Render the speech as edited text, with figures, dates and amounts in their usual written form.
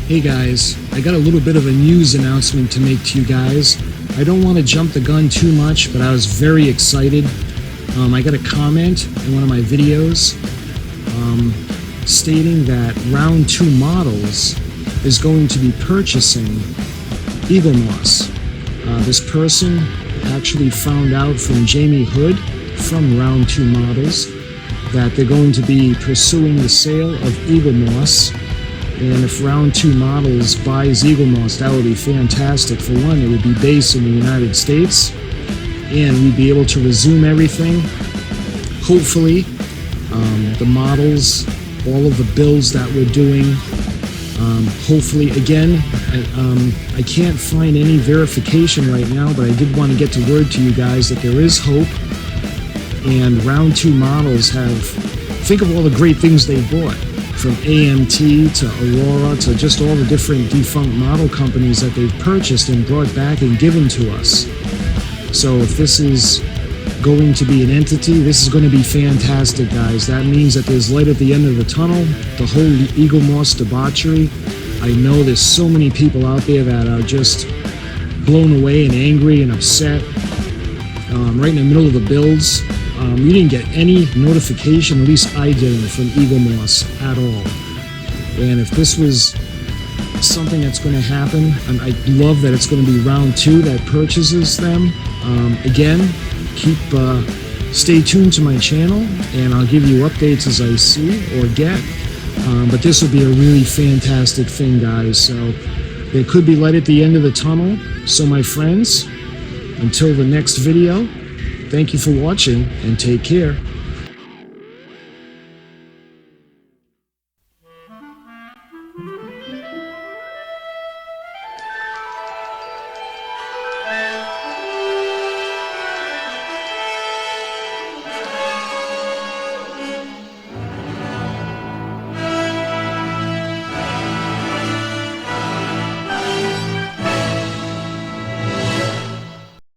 Hey guys, I got a little bit of a news announcement to make to you guys. I don't want to jump the gun too much, but I was very excited. I got a comment in one of my videos stating that Round 2 Models is going to be purchasing Eaglemoss. This person actually found out from Jamie Hood from Round 2 Models that they're going to be pursuing the sale of Eaglemoss. And if Round 2 Models buys Eaglemoss, that would be fantastic. For one, it would be based in the United States, and we'd be able to resume everything. Hopefully, the models, all of the builds that we're doing, hopefully, again, I can't find any verification right now, but I did want to get to word to you guys that there is hope, and Round 2 Models think of all the great things they bought. From AMT to Aurora to just all the different defunct model companies that they've purchased and brought back and given to us. So if this is going to be an entity, this is going to be fantastic, guys. That means that there's light at the end of the tunnel. The whole Eaglemoss debauchery, I know there's so many people out there that are just blown away and angry and upset. Right in the middle of the builds, we didn't get any notification, at least I didn't, from Eaglemoss at all. And if this was something that's going to happen, I love that it's going to be Round 2 that purchases them. Again, stay tuned to my channel, and I'll give you updates as I see or get. But this will be a really fantastic thing, guys. So there could be light at the end of the tunnel. So my friends, until the next video, thank you for watching, and take care.